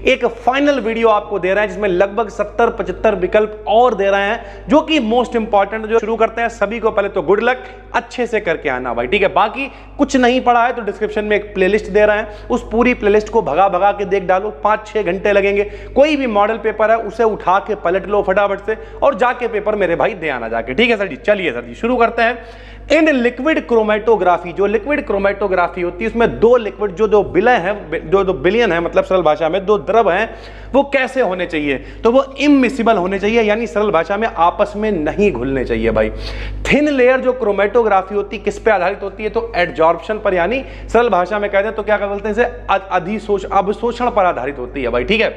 एक final video आपको दे रहे हैं जिसमें लगभग 70-75 विकल्प और दे रहे हैं जो कि मोस्ट इंपॉर्टेंट। जो शुरू करते हैं सभी को पहले तो गुड लक, अच्छे से करके आना भाई, ठीक है। बाकी कुछ नहीं पढ़ा है तो डिस्क्रिप्शन में एक प्लेलिस्ट दे रहे हैं, उस पूरी प्लेलिस्ट को भगा भगा के देख डालो, 5-6 घंटे लगेंगे। कोई भी मॉडल पेपर है उसे उठा के पलट लो फटाफट से और जाके पेपर मेरे भाई दे आना जाके, ठीक है सर जी। चलिए सर जी शुरू करते हैं। इन लिक्विड क्रोमेटोग्राफी, जो लिक्विड क्रोमेटोग्राफी होती है उसमें दो लिक्विड जो दो विलय हैं, जो दो बिलियन है, मतलब सरल भाषा में दो द्रव हैं, वो कैसे होने चाहिए? तो वो इमिसिबल होने चाहिए, यानी सरल भाषा में आपस में नहीं घुलने चाहिए भाई। थिन लेयर जो क्रोमेटोग्राफी होती है किस पे आधारित होती है? तो एडजॉर्प्शन पर, यानी सरल भाषा में कहते हैं तो क्या बोलते हैं इसे, अवशोषण पर आधारित होती है भाई, ठीक है।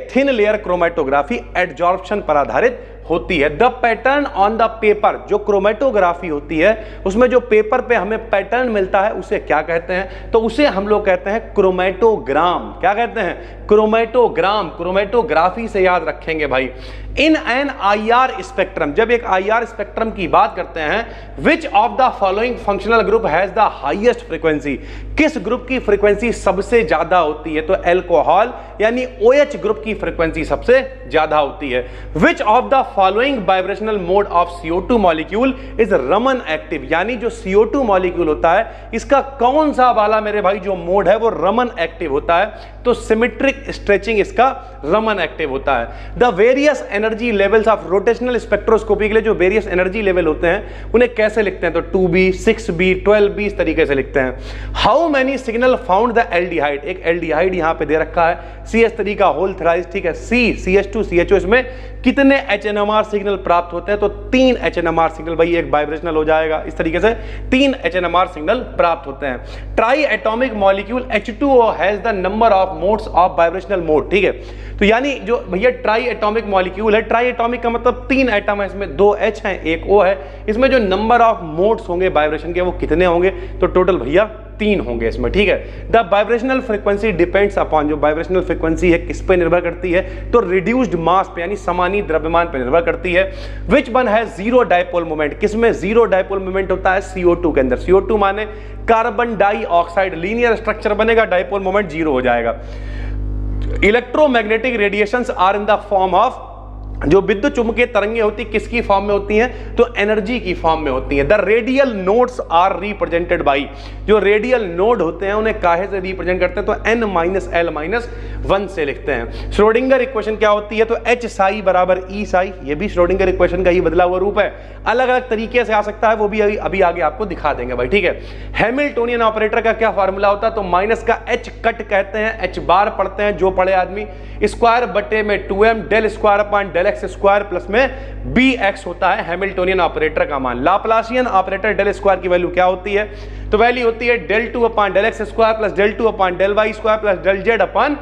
थिन लेयर क्रोमेटोग्राफी एडजॉर्प्शन पर आधारित होती है। The pattern on the paper, जो क्रोमेटोग्राफी होती है उसमें जो पेपर पे हमें पैटर्न मिलता है उसे क्या कहते हैं? तो उसे हम लोग कहते हैं क्रोमेटोग्राम। क्या कहते हैं? क्रोमेटोग्राम। क्रोमेटोग्राफी से याद रखेंगे भाई। इन एन IR स्पेक्ट्रम, जब एक IR स्पेक्ट्रम की बात करते हैं, विच of the following functional group has the highest frequency, किस ग्रुप की फ्रीक्वेंसी सबसे ज्यादा होती है? तो एल्कोहल यानी OH ग्रुप की फ्रीक्वेंसी सबसे ज्यादा होती है। Which of the following vibrational mode of CO2 molecule is Raman active, यानी जो CO2 मॉलिक्यूल होता है इसका कौन सा वाला मेरे भाई जो मोड है वो रमन एक्टिव होता है? तो सिमेट्रिक स्ट्रेचिंग इसका रमन एक्टिव होता है। The various energy levels of rotational spectroscopy के लिए जो वेरियस एनर्जी लेवल होते हैं उन्हें कैसे लिखते हैं? तो 2B, 6B, 12B इस तरीके से लिखते हैं। How many signal found the aldehyde, एक एल्डिहाइड यहां पे दे रखा है CH3 का होल थ्राइस, ठीक है, CH2CHO, इसमें कितने HNMR सिग्नल प्राप्त होते हैं? तो 3 HNMR सिग्नल भाई, एक वाइब्रेशनल हो जाएगा, इस तरीके से 3 HNMR सिग्नल प्राप्त होते हैं। Try atomic molecule H2O has the number of modes of vibrational mode, ठीक है। तो यानी जो भैया ट्राई एटॉमिक मॉलिक्यूल है, ट्राई एटॉमिक का मतलब 3 एटम है, इसमें 2 H हैं, 1 O है, इसमें जो नंबर ऑफ मोड्स होंगे वाइब्रेशन के वो कितने होंगे? तो टोटल भैया 3 होंगे इसमें, ठीक है। The vibrational frequency depends upon, जो वाइब्रेशनल फ्रीक्वेंसी है किस पे निर्भर करती है? तो रिड्यूस्ड मास पे, यानी समानी द्रव्यमान पे निर्भर करती है। Which one has zero dipole moment, किसमें जीरो डायपोल मोमेंट होता है? CO2 के अंदर। CO2 माने कार्बन डाइऑक्साइड, लीनियर स्ट्रक्चर बनेगा, डायपोल मोमेंट 0 हो जाएगा। Electromagnetic radiations are in the form of, जो विद्युत चुंबकीय तरंगें होती किसकी फॉर्म में होती हैं? तो एनर्जी की फॉर्म में होती हैं। The radial nodes are represented by, जो रेडियल नोड होते हैं उन्हें काहे से रिप्रेजेंट करते हैं? तो n-l-1 से लिखते हैं। श्रोडिंगर इक्वेशन क्या होती है? तो H साई बराबर E साई, ये भी श्रोडिंगर इक्वेशन का ही बदला हुआ रूप है, अलग अलग तरीके से आ सकता है, वो भी अभी आगे आपको दिखा देंगे भाई, ठीक है। हैमिल्टोनियन ऑपरेटर का क्या फॉर्मूला होता है? तो माइनस का H कट कहते हैं, H बार पढ़ते हैं जो पढ़े आदमी, स्क्वायर बटे में 2m del square upon del x square plus में bx होता है हैमिल्टोनियन ऑपरेटर का मान। लाप्लासियन ऑपरेटर डेल स्क्वायर की वैल्यू क्या होती है? तो वैल्यू होती है del 2 upon del x square plus del 2 upon del y square plus del z upon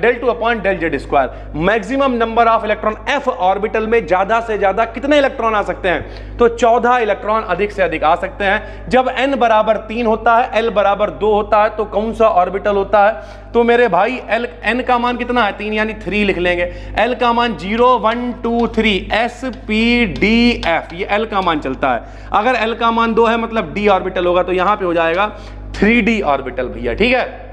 del 2 upon del z square. Maximum number of electron f orbital में ज्यादा से ज्यादा कितने इलेक्ट्रॉन आ सकते हैं? तो 14 इलेक्ट्रॉन अधिक से अधिक आ सकते हैं। जब n बराबर 3 होता है, l बराबर 2 होता है, तो कौन सा ऑर्बिटल होता है? तो मेरे भाई n का मान कितना है? 3 यानी 3 लिख लेंगे। l का मान 0 1 2 3 s p d f, ये l का मान चलता है। अगर l का मान 2 है मतलब d ऑर्बिटल होगा, तो यहां पे हो जाएगा 3d ऑर्बिटल भैया, ठीक है।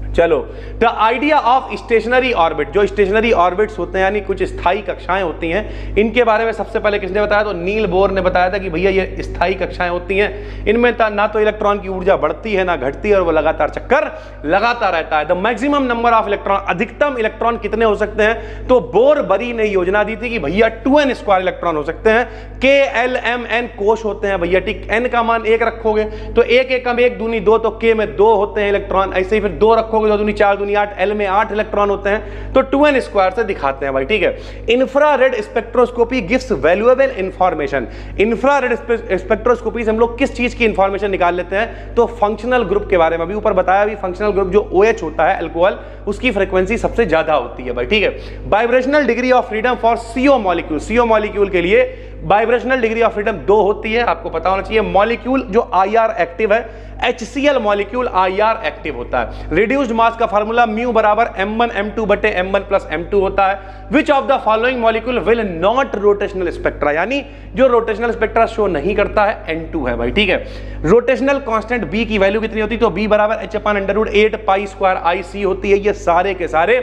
चलो, the idea of stationery orbit, जो स्टेशनरी ऑर्बिट्स होते हैं यानी कुछ स्थायी कक्षाएं होती हैं, इनके बारे में सबसे पहले किसने बताया? तो नील बोर ने बताया था कि भैया ये स्थायी कक्षाएं होती हैं, इनमें ना तो इलेक्ट्रॉन की ऊर्जा बढ़ती है ना घटती है, और वो लगातार चक्कर लगाता रहता है। The maximum number of electron, अधिकतम इलेक्ट्रॉन कितने हो सकते हैं? तो बोर बरी ने योजना दी थी कि भैया 2n स्क्वायर इलेक्ट्रॉन हो सकते हैं। K L M N कोश होते हैं भैया, ठीक। n का मान 1 रखोगे तो 1 एकम 1 दूनी 2, तो K में 2 होते हैं इलेक्ट्रॉन, ऐसे ही फिर 2 रखोगे 2 दूनी 4 दूनी 8, L में 8 इलेक्ट्रॉन होते हैं, तो 2n स्क्वायर से दिखाते हैं भाई, ठीक है। Infrared spectroscopy gives valuable information. Infrared spectroscopy से हम लोग किस चीज की इंफॉर्मेशन निकाल लेते हैं? तो फंक्शनल ग्रुप के बारे में। अभी ऊपर बताया भी, फंक्शनल ग्रुप जो OH होता है अल्कोहल, उसकी फ्रीक्वेंसी सबसे ज्यादा होती है भाई, ठीक है। Vibrational degree of freedom for CO molecule, CO molecule के लिए वाइब्रेशनल डिग्री ऑफ फ्रीडम 2 होती है, आपको पता होना चाहिए। मॉलिक्यूल जो IR एक्टिव है, HCl मॉलिक्यूल IR एक्टिव होता है। रिड्यूस्ड मास का फार्मूला म्यू बराबर m1 m2 बटे m1 प्लस m2 होता है। Which of the following molecule will not rotational spectra, यानी जो रोटेशनल स्पेक्ट्रा शो नहीं करता है N2 है भाई, ठीक है। रोटेशनल कांस्टेंट B की वैल्यू कितनी होती है, तो B बराबर h/√8 पाई स्क्वायर IC होती है। ये सारे के सारे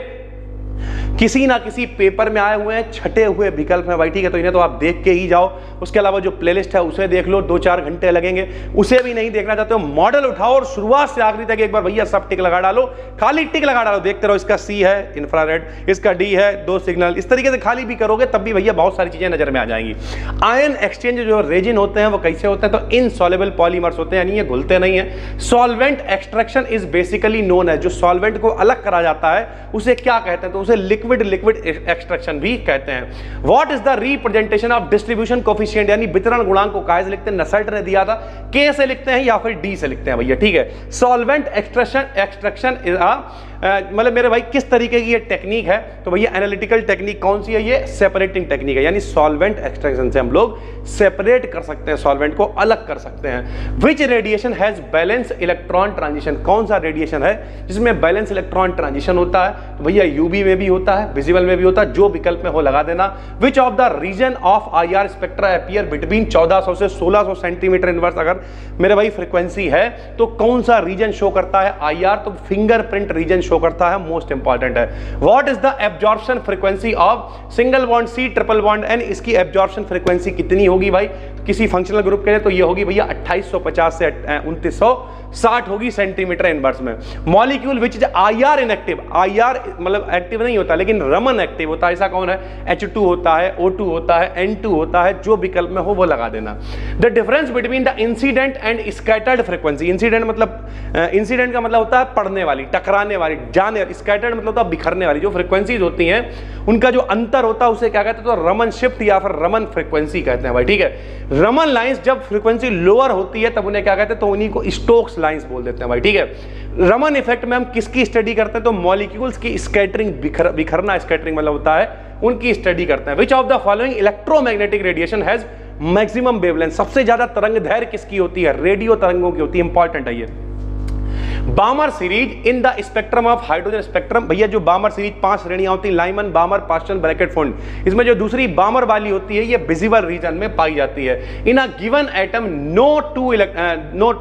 किसी ना किसी पेपर में आए हुए हैं, छटे हुए विकल्प हैं भाई, ठीक है। तो इन्हें तो आप देख के ही जाओ, उसके अलावा जो प्लेलिस्ट है उसे देख लो, 2-4 घंटे लगेंगे। उसे भी नहीं देखना चाहते हो, मॉडल उठाओ और शुरुआत से आखिरी तक एक बार भैया सब टिक लगा डालो, खाली टिक लगा डालो, देखते रहो। इसका C है इंफ्रारेड, इसका D है 2 सिग्नल, इस तरीके से खाली भी करोगे तब भी भैया बहुत सारी चीजें नजर में आ जाएंगी। आयन एक्सचेंज जो रेजिन होते हैं वो कैसे होते हैं, तो इनसॉल्युबल पॉलीमर्स होते हैं, यानी ये घुलते नहीं है। Solvent extraction is basically known है, जो सॉल्वेंट को अलग करा जाता है उसे क्या कहते हैं, तो उसे लिक्विड एक्सट्रैक्शन भी कहते हैं। What is the representation of distribution coefficient, यानी वितरण गुणांक को काहे से लिखते हैं, नसल्ट ने दिया था, K से लिखते हैं या फिर D से लिखते हैं भैया, ठीक है। सॉल्वेंट एक्सट्रैक्शन मतलब मेरे भाई किस तरीके की ये टेक्निक है, तो भैया एनालिटिकल टेक्निक कौन सी है, ये सेपरेटिंग टेक्निक है, यानी सॉल्वेंट एक्सट्रैक्शन से हम लोग सेपरेट कर सकते हैं, सॉल्वेंट को अलग कर सकते हैं। Which radiation has balance electron transition, कौन सा रेडिएशन है जिसमें बैलेंस इलेक्ट्रॉन ट्रांजिशन होता है, तो भैया यूबी में भी होता है, विजिबल में भी होता है, जो विकल्प में हो लगा देना। Which of the region of IR spectra appear between 1400 से 1600 सेंटीमीटर इनवर्स, अगर मेरे भाई फ्रीक्वेंसी है तो कौन सा रीजन शो करता है IR, तो फिंगरप्रिंट रीजन शो करता है, मोस्ट इंपॉर्टेंट है। What is the absorption frequency of single bond C triple bond N, इसकी एब्जॉर्प्शन फ्रीक्वेंसी कितनी होगी भाई, किसी फंक्शनल ग्रुप के लिए, तो ये होगी भैया 2850 से 2960 होगी सेंटीमीटर इनवर्स में। Molecule which is IR inactive, IR मतलब एक्टिव नहीं होता लेकिन रमन एक्टिव होता है, ऐसा कौन है, H2 होता है, O2 होता है, N2 होता है, जो विकल्प में हो वो लगा देना। The difference between the incident and scattered frequency, incident मतलब इंसिडेंट का मतलब होता है पड़ने वाली, टकराने वाली, जाने, स्कैटर्ड मतलब होता है बिखरने वाली, जो फ्रीक्वेंसीज होती हैं उनका जो अंतर होता है उसे क्या कहते हैं, तो रमन शिफ्ट या फिर रमन फ्रीक्वेंसी कहते हैं भाई, ठीक है। रमन लाइंस जब फ्रीक्वेंसी लोअर होती है तब उन्हें क्या कहते हैं, तो उन्हीं को स्टोक्स लाइंस बोल देते हैं भाई, ठीक है। रमन इफेक्ट में हम किसकी स्टडी करते हैं, तो मॉलिक्यूल्स की स्कैटरिंग, बिखरना, स्कैटरिंग मतलब होता है, उनकी स्टडी करते हैं। विच of the following electromagnetic radiation has maximum wavelength, सबसे ज्यादा तरंग दैर्घ्य किसकी होती है, रेडियो तरंगों की होती है, इंपॉर्टेंट है ये। बामर series in the spectrum of hydrogen spectrum, भैया जो बामर सीरीज 5 श्रेणियां होती हैं, लाइमन, बामर, पास्टन, ब्रैकेट, फोल्ड, इसमें जो दूसरी बामर वाली होती है ये विजिबल रीजन में पाई जाती है। In a given atom no two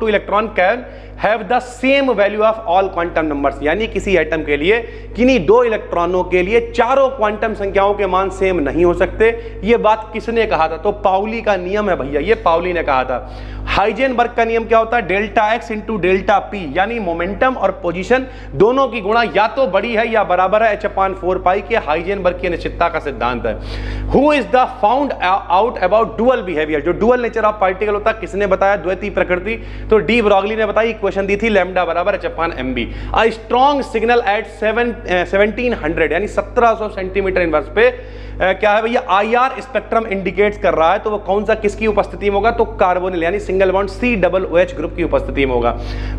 electron can have the same value of all quantum numbers, यानी किसी एटम के लिए किन्हीं 2 इलेक्ट्रॉनों के लिए चारों क्वांटम संख्याओं के मान सेम नहीं हो सकते। ये बात किसने कहा था, तो पाउली का नियम है भैया, ये पाउली ने कहा था। हाइजेनबर्ग का नियम क्या होता है, delta x into delta P, यानी मोमेंटम और पोजीशन दोनों की गुणा या तो बड़ी है या बराबर है h/4 पाई के, हाइजेनबर्ग की अनिश्चितता का सिद्धांत है। Who is the found out about dual behaviour, जो डुअल नेचर ऑफ पार्टिकल होता है किसने बताया, द्वैतीय प्रकृति, तो डी ब्रॉगली ने बताई, इक्वेशन दी थी लैम्डा बराबर h/mb। A strong signal eight 1700 यानी 1700 सेंटीमीटर इनवर्स पे क्या है भैया, IR स्पेक्ट्रम इंडिकेट्स कर रहा है, तो वो कौन सा किसकी उपस्थिति में होगा, तो कार्बोनिल यानी सिंगल बॉन्ड COOH ग्रुप की उपस्थिति में होगा।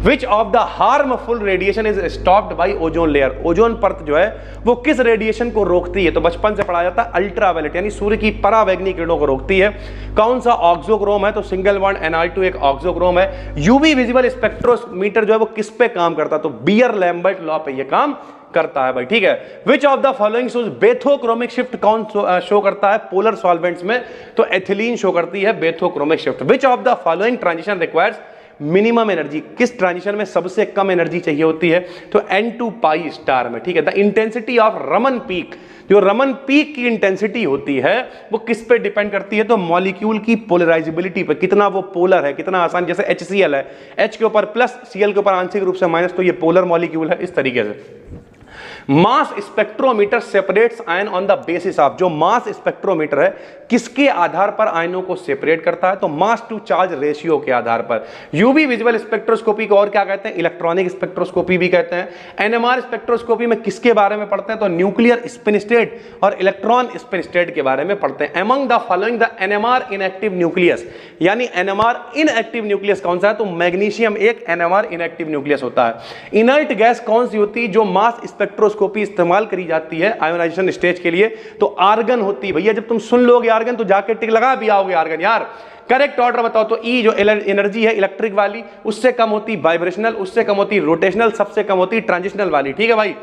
विच of the harmful radiation is stopped bye ozone layer, ozone परत जो है वो किस रेडिएशन को रोकती है, तो बचपन से पढ़ा जाता है अल्ट्रावायलेट यानी सूर्य की परावैंगनी किरणों को रोकती है। कौन सा ऑक्सोक्रोम है, तो सिंगल बॉन्ड Nr2 एक ऑक्सोक्रोम है। यूवी विजिबल स्पेक्ट्रोमीटर जो है वो किस पे काम करता है, तो बियर लैम्बर्ट लॉ पे ये काम करता है भाई, ठीक है। Which of the following shows bathochromic shift, कौन शो करता है पोलर सॉल्वेंट्स में, तो एथिलीन शो करती है bathochromic shift. Which of the following transition requires minimum energy, किस ट्रांजिशन में सबसे कम एनर्जी चाहिए होती है, तो N2 पाई स्टार में, ठीक है। The intensity of Raman peak, जो रमन पीक की इंटेंसिटी होती है वो किस पे डिपेंड करती है, तो मॉलिक्यूल की पोलराइजेबिलिटी पे, कितना वो पोलर है, कितना आसान, जैसे HCl है, H के ऊपर प्लस, Cl के ऊपर आंशिक रूप से माइनस, तो ये पोलर मॉलिक्यूल है, इस तरीके से। मास spectrometer separates ion on the basis of, जो मास स्पेक्ट्रोमीटर है किसके आधार पर आयनों को सेपरेट करता है, तो मास टू चार्ज रेशियो के आधार पर। यूवी विजुअल स्पेक्ट्रोस्कोपी को और क्या कहते हैं, इलेक्ट्रॉनिक स्पेक्ट्रोस्कोपी भी कहते हैं। एनएमआर स्पेक्ट्रोस्कोपी में किसके बारे में पढ़ते हैं, तो न्यूक्लियर स्पिन स्टेट और इलेक्ट्रॉन स्पिन स्टेट के बारे में पढ़ते हैं। Among the following the NMR inactive nucleus, यानी एनएमआर इनएक्टिव न्यूक्लियस कौन सा है, तो मैग्नीशियम एक एनएमआर इनएक्टिव न्यूक्लियस होता है। इनर्ट गैस कौन सी होती है, जो मास स्पेक्ट्रोस्कोपी स्पेक्ट्रोस्कोपी इस्तेमाल करी जाती है आयोनाइजेशन स्टेज के लिए, तो आर्गन होती है भैया। जब तुम सुन लोगे आर्गन तो जाके टिक लगा भी आओगे आर्गन यार। करेक्ट ऑर्डर बताओ तो ई जो एनर्जी है इलेक्ट्रिक वाली, उससे कम होती वाइब्रेशनल, उससे कम होती रोटेशनल, सबसे कम होती ट्रांजिशनल वाली। ठीक है भाई।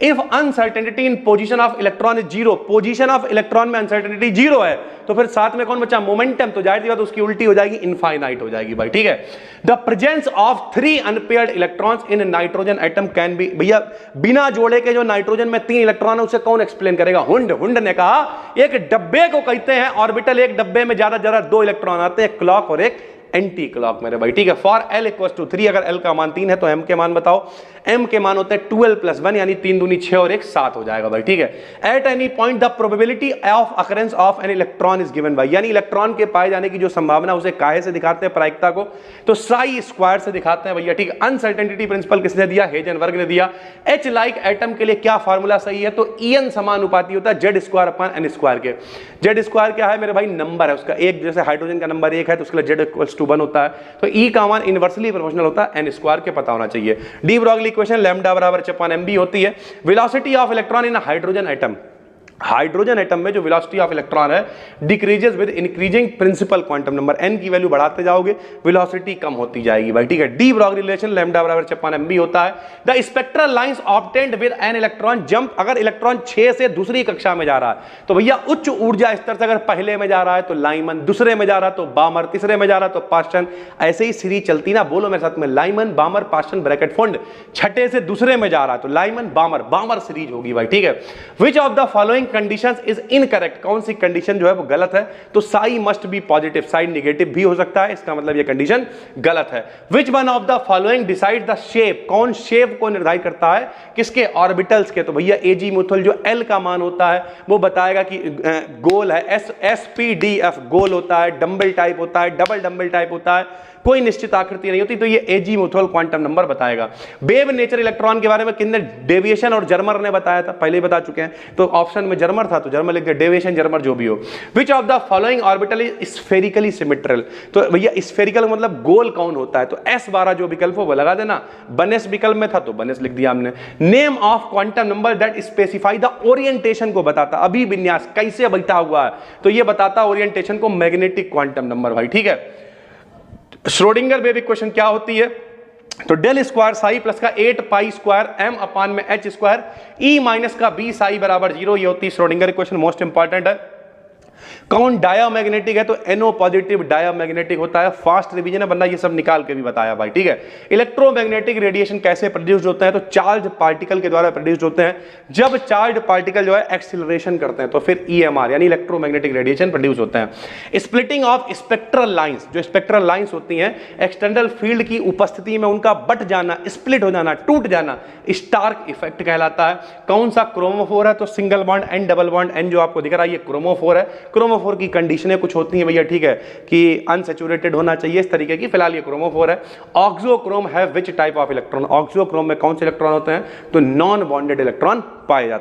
If uncertainty in position of electron is zero, position of electron में अनसर्टेनिटी जीरो है, तो फिर साथ में कौन बचा? मोमेंटम। तो जाहिर सी बात उसकी उल्टी हो जाएगी, इनफाइनाइट हो जाएगी भाई। ठीक है। The presence of 3 unpaired electrons in nitrogen atom can be, भैया बिना जोड़े के जो नाइट्रोजन में 3 इलेक्ट्रॉन है उसे कौन एक्सप्लेन करेगा? हुंड ने कहा एक डब्बे को कहते हैं ऑर्बिटल, एक डब्बे में ज्यादा ज्यादा 2 इलेक्ट्रॉन आते हैं, क्लॉक और एक एंटी क्लॉक मेरे भाई। ठीक है। फॉर L = 3, अगर L का मान 3 है तो M के मान बताओ। M के मान होते हैं 12 + 1 यानी 3 दूनी 6 और 1 7 हो जाएगा भाई। ठीक है। At any point the probability of occurrence of an electron is given भाई, यानी इलेक्ट्रॉन के पाए जाने की जो संभावना उसे काहे से दिखाते हैं? प्रायिकता को, तो साई स्क्वायर से दिखाते हैं भैया। ठीक है। अनसर्टेनिटी प्रिंसिपल किसने दिया? हेजनबर्ग ने दिया। H लाइक एटम के लिए क्या फार्मूला सही है? तो En समानुपाती होता है Z²/n² के। Z² क्या है मेरे भाई? नंबर है उसका, एक जैसे हाइड्रोजन का नंबर 1 है तो उसके लिए Z = 1 होता है, तो E का मान इनवर्सली प्रोपोर्शनल होता है n² के, पता होना चाहिए। डी ब्रॉगली इक्वेशन लैम्डा बराबर h/mb होती है। Velocity of electron in hydrogen atom, hydrogen atom में जो वेलोसिटी ऑफ इलेक्ट्रॉन है decreases with increasing principal quantum number, n की वैल्यू बढ़ाते जाओगे वेलोसिटी कम होती जाएगी भाई। ठीक है। डी ब्रॉगली रिलेशन लैम्डा बराबर h/mb होता है। The spectral lines obtained with an electron jump, अगर इलेक्ट्रॉन 6 से दूसरी कक्षा में जा रहा है तो भैया उच्च ऊर्जा स्तर से अगर पहले में जा रहा है तो लाइमन, दूसरे में जा रहा है तो बामर, तीसरे में जा रहा है तो पास्टन, ऐसे ही सीरीज चलती ना, बोलो मेरे साथ में, लाइमन बामर पास्टन ब्रैकेट फंड। छठे से दूसरे में जा रहा है तो लाइमन बामर, बामर सीरीज होगी भाई। ठीक है। Which of the following conditions is incorrect, कौन सी कंडीशन जो है वो गलत है? तो Sai must be positive, Sai negative भी हो सकता है, इसका मतलब ये कंडीशन गलत है। Which one of the following decide the shape, कौन शेप को निर्धारित करता है? किसके? ऑर्बिटल्स के। तो भैया एजीमुथल जो L का मान होता है वो बताएगा कि गोल है, SPDF गोल होता है, डंबल टाइप होता है, डबल डंबल टाइप होता है, कोई निश्चित आकृति नहीं होती, तो ये एजीमुथल क्वांटम नंबर बताएगा। वेव नेचर इलेक्ट्रॉन के बारे में किसने? डेविएशन और जर्मर ने बताया था, पहले ही बता चुके हैं, तो ऑप्शन में जर्मर था तो जर्मर लिख दिया, डेविएशन जर्मर जो भी हो। विच of the following orbital is spherically symmetrical, तो भैया स्फेरिकल मतलब गोल कौन होता है? तो S12 जो विकल्प हो वो लगा देना, बनेस विकल्प में था तो बनेस लिख दिया हमने। Name of quantum number that specify the orientation को बताता, अभिविन्यास कैसे बैठा हुआ है, तो ये बताता ओरिएंटेशन को मैग्नेटिक क्वांटम नंबर भाई। ठीक है। श्रोडिंगर वेव इक्वेशन क्या होती है? तो डेल स्क्वायर साई प्लस का 8π² m/h² E माइनस का b साई बराबर 0, ये होती है श्रोडिंगर इक्वेशन, मोस्ट इंपॉर्टेंट है। कौन डायामैग्नेटिक है? तो NO पॉजिटिव डायामैग्नेटिक होता है। फास्ट रिवीजन है वरना ये सब निकाल के भी बताया भाई। ठीक है। इलेक्ट्रोमैग्नेटिक रेडिएशन कैसे प्रोड्यूस होते हैं? तो चार्ज पार्टिकल के द्वारा प्रोड्यूस होते हैं। जब चार्ज पार्टिकल जो है एक्सीलरेशन करते हैं तो फिर EMR यानी इलेक्ट्रोमैग्नेटिक रेडिएशन प्रोड्यूस होते हैं। स्प्लिटिंग ऑफ स्पेक्ट्रल लाइंस, जो स्पेक्ट्रल लाइंस होती हैं एक्सटर्नल फील्ड की उपस्थिति में उनका बट जाना, स्प्लिट हो जाना, टूट जाना, स्टार्क इफेक्ट कहलाता है। कौन सा? क्रोमोफोर है, तो single bond N, double bond N जो आपको दिख रहा है ये क्रोमोफोर है। क्रोमोफोर की कंडीशनें कुछ होती हैं भैया। ठीक है, कि अनसैचुरेटेड होना चाहिए इस तरीके की, फिलहाल ये क्रोमोफोर है। ऑक्सोक्रोम है which type of electron, auxochrome में कौन से इलेक्ट्रॉन होते हैं? तो नॉन बॉन्डेड इलेक्ट्रॉन पाए जाते हैं।